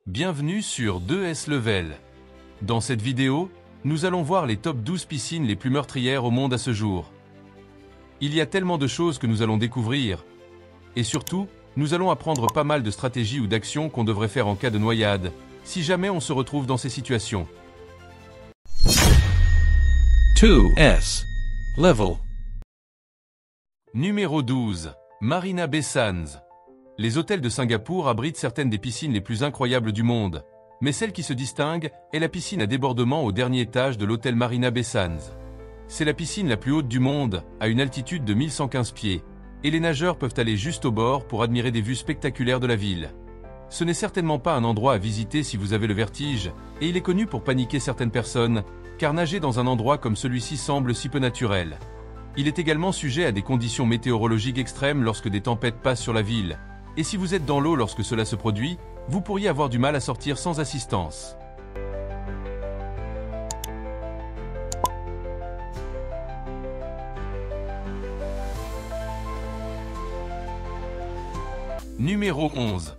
Bienvenue sur 2S Level. Dans cette vidéo, nous allons voir les top 12 piscines les plus meurtrières au monde à ce jour. Il y a tellement de choses que nous allons découvrir. Et surtout, nous allons apprendre pas mal de stratégies ou d'actions qu'on devrait faire en cas de noyade, si jamais on se retrouve dans ces situations. 2S Level. Numéro 12. Marina Bay Sands. Les hôtels de Singapour abritent certaines des piscines les plus incroyables du monde, mais celle qui se distingue est la piscine à débordement au dernier étage de l'hôtel Marina Bay Sands. C'est la piscine la plus haute du monde, à une altitude de 1115 pieds, et les nageurs peuvent aller juste au bord pour admirer des vues spectaculaires de la ville. Ce n'est certainement pas un endroit à visiter si vous avez le vertige, et il est connu pour paniquer certaines personnes, car nager dans un endroit comme celui-ci semble si peu naturel. Il est également sujet à des conditions météorologiques extrêmes lorsque des tempêtes passent sur la ville, et si vous êtes dans l'eau lorsque cela se produit, vous pourriez avoir du mal à sortir sans assistance. Numéro 11.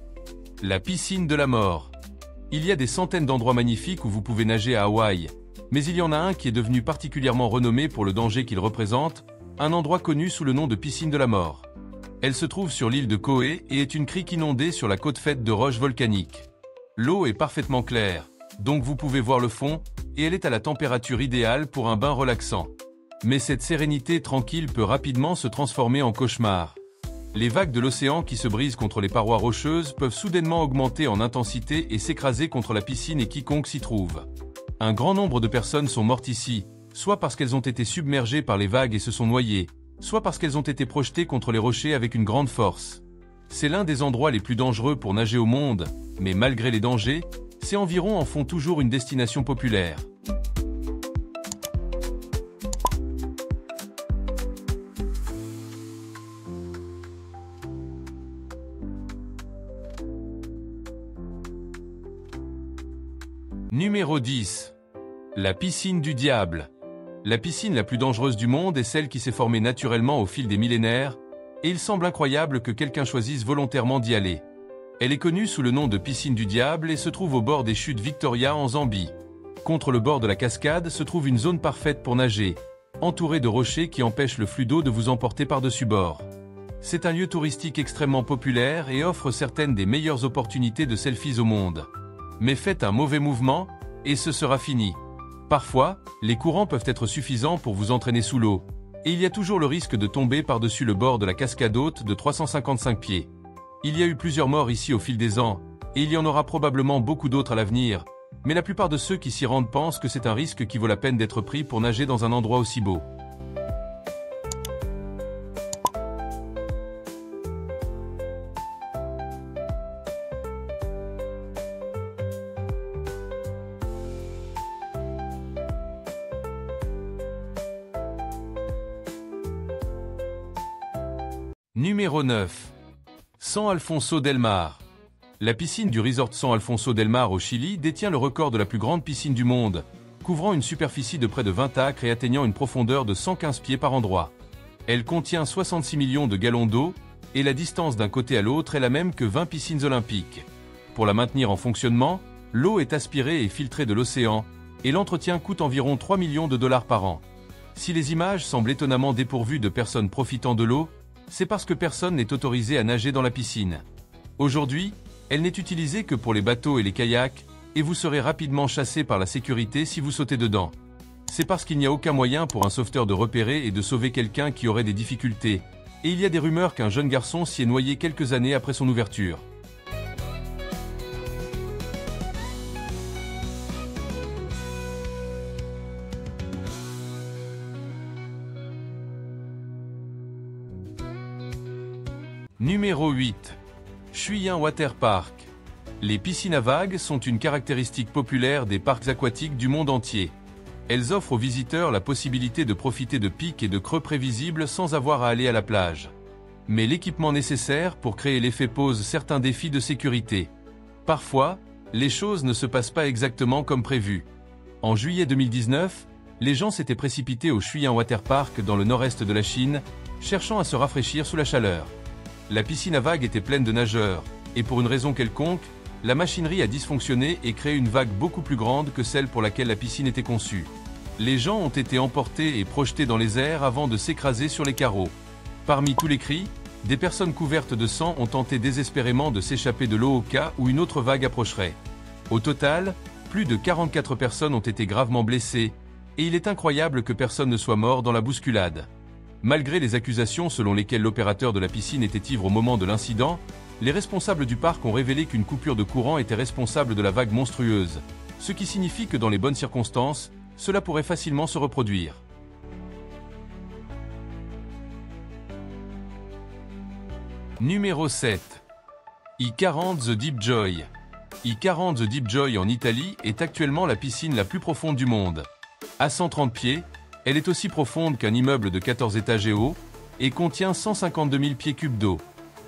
La piscine de la mort. Il y a des centaines d'endroits magnifiques où vous pouvez nager à Hawaï, mais il y en a un qui est devenu particulièrement renommé pour le danger qu'il représente, un endroit connu sous le nom de piscine de la mort. Elle se trouve sur l'île de Kauai et est une crique inondée sur la côte faite de roches volcaniques. L'eau est parfaitement claire, donc vous pouvez voir le fond, et elle est à la température idéale pour un bain relaxant. Mais cette sérénité tranquille peut rapidement se transformer en cauchemar. Les vagues de l'océan qui se brisent contre les parois rocheuses peuvent soudainement augmenter en intensité et s'écraser contre la piscine et quiconque s'y trouve. Un grand nombre de personnes sont mortes ici, soit parce qu'elles ont été submergées par les vagues et se sont noyées, soit parce qu'elles ont été projetées contre les rochers avec une grande force. C'est l'un des endroits les plus dangereux pour nager au monde, mais malgré les dangers, ces environs en font toujours une destination populaire. Numéro 10. La piscine du diable. La piscine la plus dangereuse du monde est celle qui s'est formée naturellement au fil des millénaires, et il semble incroyable que quelqu'un choisisse volontairement d'y aller. Elle est connue sous le nom de piscine du diable et se trouve au bord des chutes Victoria en Zambie. Contre le bord de la cascade se trouve une zone parfaite pour nager, entourée de rochers qui empêchent le flux d'eau de vous emporter par-dessus bord. C'est un lieu touristique extrêmement populaire et offre certaines des meilleures opportunités de selfies au monde. Mais faites un mauvais mouvement, et ce sera fini. Parfois, les courants peuvent être suffisants pour vous entraîner sous l'eau, et il y a toujours le risque de tomber par-dessus le bord de la cascade haute de 355 pieds. Il y a eu plusieurs morts ici au fil des ans, et il y en aura probablement beaucoup d'autres à l'avenir, mais la plupart de ceux qui s'y rendent pensent que c'est un risque qui vaut la peine d'être pris pour nager dans un endroit aussi beau. Numéro 9. San Alfonso del Mar. La piscine du resort San Alfonso del Mar au Chili détient le record de la plus grande piscine du monde, couvrant une superficie de près de 20 acres et atteignant une profondeur de 115 pieds par endroit. Elle contient 66 millions de gallons d'eau, et la distance d'un côté à l'autre est la même que 20 piscines olympiques. Pour la maintenir en fonctionnement, l'eau est aspirée et filtrée de l'océan, et l'entretien coûte environ 3 millions de dollars par an. Si les images semblent étonnamment dépourvues de personnes profitant de l'eau, c'est parce que personne n'est autorisé à nager dans la piscine. Aujourd'hui, elle n'est utilisée que pour les bateaux et les kayaks, et vous serez rapidement chassé par la sécurité si vous sautez dedans. C'est parce qu'il n'y a aucun moyen pour un sauveteur de repérer et de sauver quelqu'un qui aurait des difficultés, et il y a des rumeurs qu'un jeune garçon s'y est noyé quelques années après son ouverture. Numéro 8. Shuiyin Water Park. Les piscines à vagues sont une caractéristique populaire des parcs aquatiques du monde entier. Elles offrent aux visiteurs la possibilité de profiter de pics et de creux prévisibles sans avoir à aller à la plage. Mais l'équipement nécessaire pour créer l'effet pose certains défis de sécurité. Parfois, les choses ne se passent pas exactement comme prévu. En juillet 2019, les gens s'étaient précipités au Shuiyin Water Park dans le nord-est de la Chine, cherchant à se rafraîchir sous la chaleur. La piscine à vagues était pleine de nageurs, et pour une raison quelconque, la machinerie a dysfonctionné et créé une vague beaucoup plus grande que celle pour laquelle la piscine était conçue. Les gens ont été emportés et projetés dans les airs avant de s'écraser sur les carreaux. Parmi tous les cris, des personnes couvertes de sang ont tenté désespérément de s'échapper de l'eau au cas où une autre vague approcherait. Au total, plus de 44 personnes ont été gravement blessées, et il est incroyable que personne ne soit mort dans la bousculade. Malgré les accusations selon lesquelles l'opérateur de la piscine était ivre au moment de l'incident, les responsables du parc ont révélé qu'une coupure de courant était responsable de la vague monstrueuse, ce qui signifie que dans les bonnes circonstances, cela pourrait facilement se reproduire. Numéro 7. I40 The Deep Joy. I40 The Deep Joy en Italie est actuellement la piscine la plus profonde du monde. À 130 pieds, elle est aussi profonde qu'un immeuble de 14 étages et haut et contient 152 000 pieds cubes d'eau.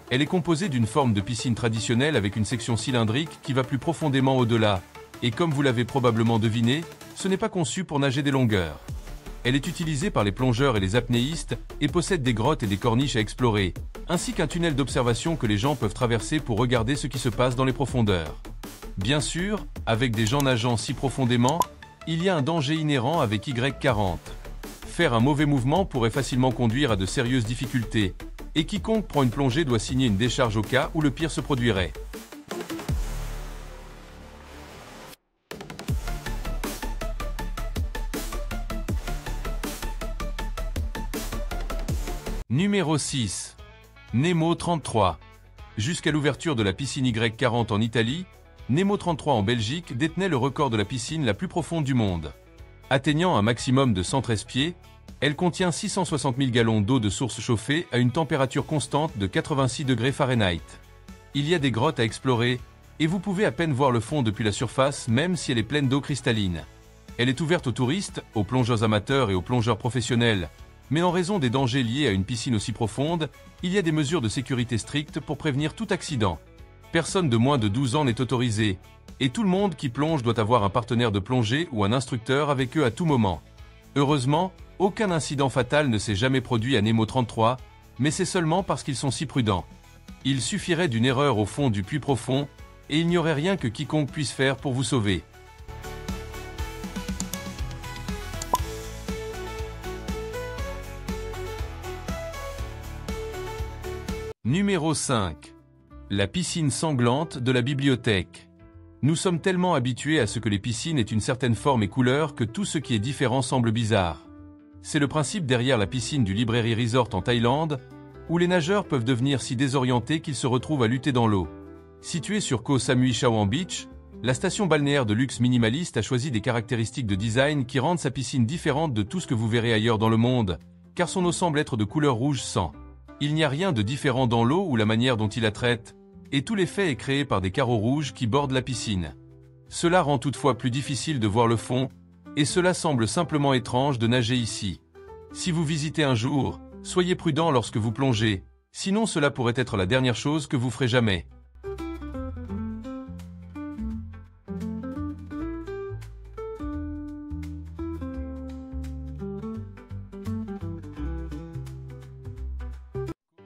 Elle est composée d'une forme de piscine traditionnelle avec une section cylindrique qui va plus profondément au-delà, et comme vous l'avez probablement deviné, ce n'est pas conçu pour nager des longueurs. Elle est utilisée par les plongeurs et les apnéistes et possède des grottes et des corniches à explorer, ainsi qu'un tunnel d'observation que les gens peuvent traverser pour regarder ce qui se passe dans les profondeurs. Bien sûr, avec des gens nageant si profondément, il y a un danger inhérent avec Y40. Faire un mauvais mouvement pourrait facilement conduire à de sérieuses difficultés, et quiconque prend une plongée doit signer une décharge au cas où le pire se produirait. Numéro 6. Nemo 33. Jusqu'à l'ouverture de la piscine Y40 en Italie, Nemo 33 en Belgique détenait le record de la piscine la plus profonde du monde. Atteignant un maximum de 113 pieds, elle contient 660 000 gallons d'eau de source chauffée à une température constante de 86 degrés Fahrenheit. Il y a des grottes à explorer, et vous pouvez à peine voir le fond depuis la surface même si elle est pleine d'eau cristalline. Elle est ouverte aux touristes, aux plongeurs amateurs et aux plongeurs professionnels, mais en raison des dangers liés à une piscine aussi profonde, il y a des mesures de sécurité strictes pour prévenir tout accident. Personne de moins de 12 ans n'est autorisé, et tout le monde qui plonge doit avoir un partenaire de plongée ou un instructeur avec eux à tout moment. Heureusement, aucun incident fatal ne s'est jamais produit à Nemo 33, mais c'est seulement parce qu'ils sont si prudents. Il suffirait d'une erreur au fond du puits profond, et il n'y aurait rien que quiconque puisse faire pour vous sauver. Numéro 5. La piscine sanglante de la bibliothèque. Nous sommes tellement habitués à ce que les piscines aient une certaine forme et couleur que tout ce qui est différent semble bizarre. C'est le principe derrière la piscine du Library Resort en Thaïlande, où les nageurs peuvent devenir si désorientés qu'ils se retrouvent à lutter dans l'eau. Située sur Koh Samui Chawang Beach, la station balnéaire de luxe minimaliste a choisi des caractéristiques de design qui rendent sa piscine différente de tout ce que vous verrez ailleurs dans le monde, car son eau semble être de couleur rouge sang. Il n'y a rien de différent dans l'eau ou la manière dont il la traite, et tout l'effet est créé par des carreaux rouges qui bordent la piscine. Cela rend toutefois plus difficile de voir le fond, et cela semble simplement étrange de nager ici. Si vous visitez un jour, soyez prudent lorsque vous plongez, sinon cela pourrait être la dernière chose que vous ferez jamais.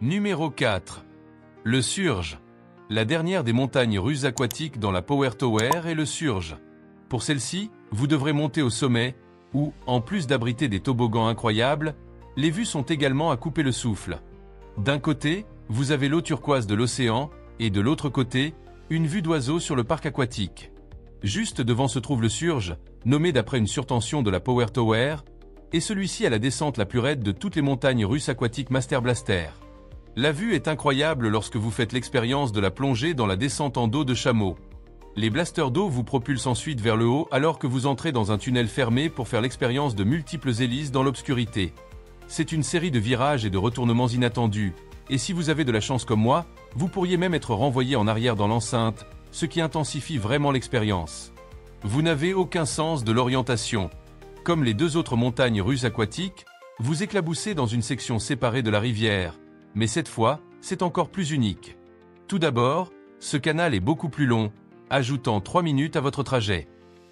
Numéro 4. Le Surge. La dernière des montagnes russes aquatiques dans la Power Tower est le Surge. Pour celle-ci, vous devrez monter au sommet, où, en plus d'abriter des toboggans incroyables, les vues sont également à couper le souffle. D'un côté, vous avez l'eau turquoise de l'océan, et de l'autre côté, une vue d'oiseau sur le parc aquatique. Juste devant se trouve le Surge, nommé d'après une surtension de la Power Tower, et celui-ci a la descente la plus raide de toutes les montagnes russes aquatiques Master Blaster. La vue est incroyable lorsque vous faites l'expérience de la plongée dans la descente en dos de chameau. Les blasters d'eau vous propulsent ensuite vers le haut alors que vous entrez dans un tunnel fermé pour faire l'expérience de multiples hélices dans l'obscurité. C'est une série de virages et de retournements inattendus, et si vous avez de la chance comme moi, vous pourriez même être renvoyé en arrière dans l'enceinte, ce qui intensifie vraiment l'expérience. Vous n'avez aucun sens de l'orientation. Comme les deux autres montagnes russes aquatiques, vous éclaboussez dans une section séparée de la rivière, mais cette fois, c'est encore plus unique. Tout d'abord, ce canal est beaucoup plus long, ajoutant 3 minutes à votre trajet.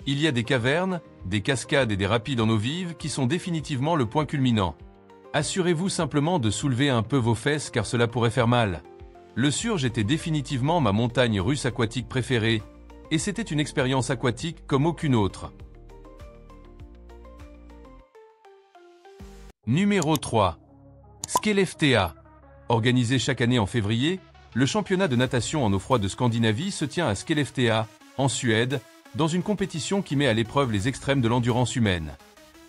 Il y a des cavernes, des cascades et des rapides en eau vive qui sont définitivement le point culminant. Assurez-vous simplement de soulever un peu vos fesses car cela pourrait faire mal. Le Surge était définitivement ma montagne russe aquatique préférée, et c'était une expérience aquatique comme aucune autre. Numéro 3. Skellefteå. Organisé chaque année en février, le championnat de natation en eau froide de Scandinavie se tient à Skellefteå, en Suède, dans une compétition qui met à l'épreuve les extrêmes de l'endurance humaine.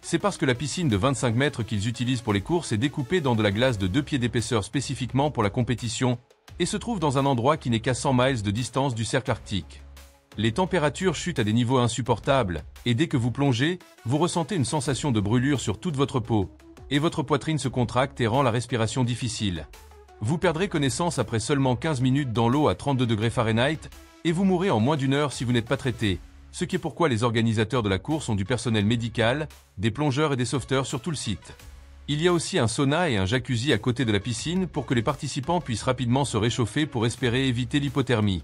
C'est parce que la piscine de 25 mètres qu'ils utilisent pour les courses est découpée dans de la glace de 2 pieds d'épaisseur spécifiquement pour la compétition et se trouve dans un endroit qui n'est qu'à 100 miles de distance du cercle arctique. Les températures chutent à des niveaux insupportables et dès que vous plongez, vous ressentez une sensation de brûlure sur toute votre peau et votre poitrine se contracte et rend la respiration difficile. Vous perdrez connaissance après seulement 15 minutes dans l'eau à 32 degrés Fahrenheit et vous mourrez en moins d'une heure si vous n'êtes pas traité. Ce qui est pourquoi les organisateurs de la course ont du personnel médical, des plongeurs et des sauveteurs sur tout le site. Il y a aussi un sauna et un jacuzzi à côté de la piscine pour que les participants puissent rapidement se réchauffer pour espérer éviter l'hypothermie.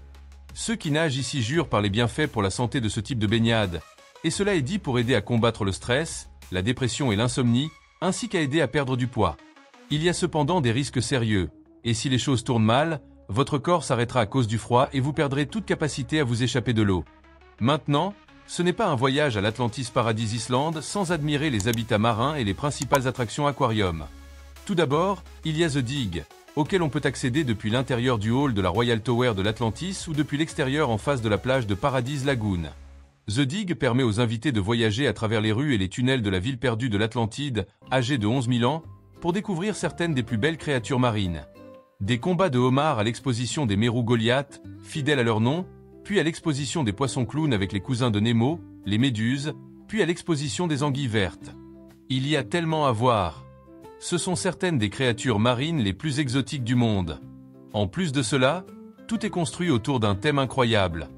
Ceux qui nagent ici jurent par les bienfaits pour la santé de ce type de baignade, et cela est dit pour aider à combattre le stress, la dépression et l'insomnie, ainsi qu'à aider à perdre du poids. Il y a cependant des risques sérieux, et si les choses tournent mal, votre corps s'arrêtera à cause du froid et vous perdrez toute capacité à vous échapper de l'eau. Maintenant, ce n'est pas un voyage à l'Atlantis Paradise Island sans admirer les habitats marins et les principales attractions aquarium. Tout d'abord, il y a The Dig, auquel on peut accéder depuis l'intérieur du hall de la Royal Tower de l'Atlantis ou depuis l'extérieur en face de la plage de Paradise Lagoon. The Dig permet aux invités de voyager à travers les rues et les tunnels de la ville perdue de l'Atlantide, âgée de 11 000 ans, pour découvrir certaines des plus belles créatures marines. Des combats de homards à l'exposition des mérous Goliath, fidèles à leur nom, puis à l'exposition des poissons clowns avec les cousins de Nemo, les méduses, puis à l'exposition des anguilles vertes. Il y a tellement à voir. Ce sont certaines des créatures marines les plus exotiques du monde. En plus de cela, tout est construit autour d'un thème incroyable.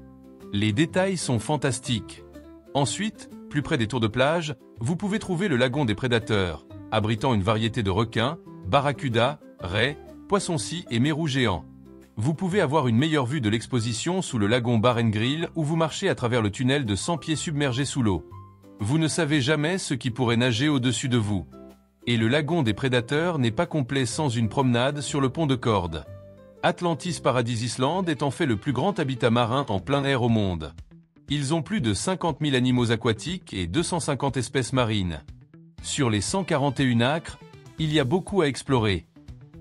Les détails sont fantastiques. Ensuite, plus près des tours de plage, vous pouvez trouver le lagon des prédateurs, abritant une variété de requins, barracudas, raies, poissons-scies et mérous géants. Vous pouvez avoir une meilleure vue de l'exposition sous le lagon Bar & Grill où vous marchez à travers le tunnel de 100 pieds submergé sous l'eau. Vous ne savez jamais ce qui pourrait nager au-dessus de vous. Et le lagon des prédateurs n'est pas complet sans une promenade sur le pont de corde. Atlantis Paradise Island est en fait le plus grand habitat marin en plein air au monde. Ils ont plus de 50 000 animaux aquatiques et 250 espèces marines. Sur les 141 acres, il y a beaucoup à explorer.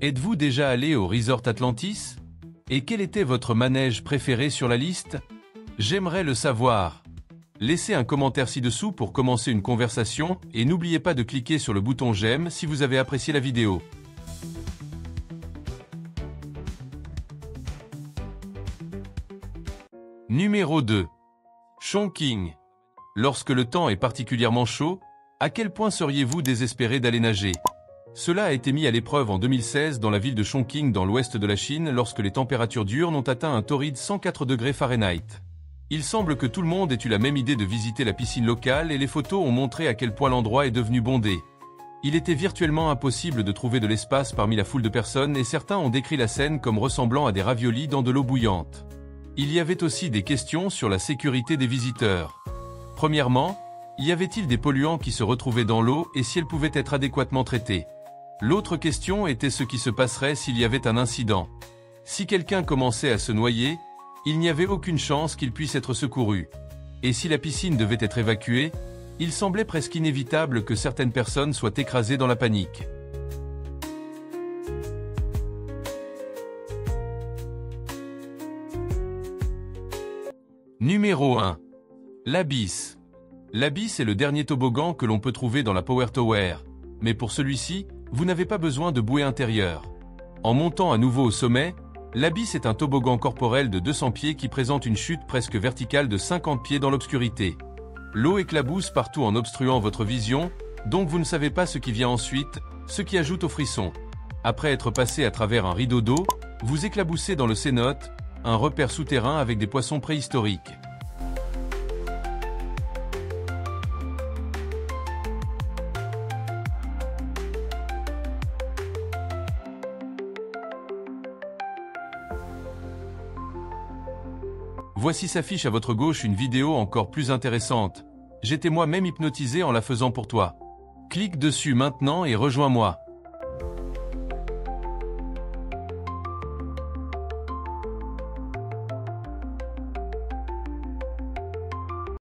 Êtes-vous déjà allé au Resort Atlantis ? Et quel était votre manège préféré sur la liste? J'aimerais le savoir. Laissez un commentaire ci-dessous pour commencer une conversation et n'oubliez pas de cliquer sur le bouton j'aime si vous avez apprécié la vidéo. Numéro 2. Chongqing. Lorsque le temps est particulièrement chaud, à quel point seriez-vous désespéré d'aller nager? Cela a été mis à l'épreuve en 2016 dans la ville de Chongqing dans l'ouest de la Chine lorsque les températures diurnes ont atteint un torride 104 degrés Fahrenheit. Il semble que tout le monde ait eu la même idée de visiter la piscine locale et les photos ont montré à quel point l'endroit est devenu bondé. Il était virtuellement impossible de trouver de l'espace parmi la foule de personnes et certains ont décrit la scène comme ressemblant à des raviolis dans de l'eau bouillante. Il y avait aussi des questions sur la sécurité des visiteurs. Premièrement, y avait-il des polluants qui se retrouvaient dans l'eau et si elles pouvaient être adéquatement traitées? L'autre question était ce qui se passerait s'il y avait un incident. Si quelqu'un commençait à se noyer, il n'y avait aucune chance qu'il puisse être secouru. Et si la piscine devait être évacuée, il semblait presque inévitable que certaines personnes soient écrasées dans la panique. Numéro 1. L'Abyss. L'Abyss est le dernier toboggan que l'on peut trouver dans la Power Tower, mais pour celui-ci, vous n'avez pas besoin de bouée intérieure. En montant à nouveau au sommet, l'Abyss est un toboggan corporel de 200 pieds qui présente une chute presque verticale de 50 pieds dans l'obscurité. L'eau éclabousse partout en obstruant votre vision, donc vous ne savez pas ce qui vient ensuite, ce qui ajoute au frisson. Après être passé à travers un rideau d'eau, vous éclaboussez dans le cénote, un repère souterrain avec des poissons préhistoriques. Voici s'affiche à votre gauche une vidéo encore plus intéressante. J'étais moi-même hypnotisé en la faisant pour toi. Clique dessus maintenant et rejoins-moi.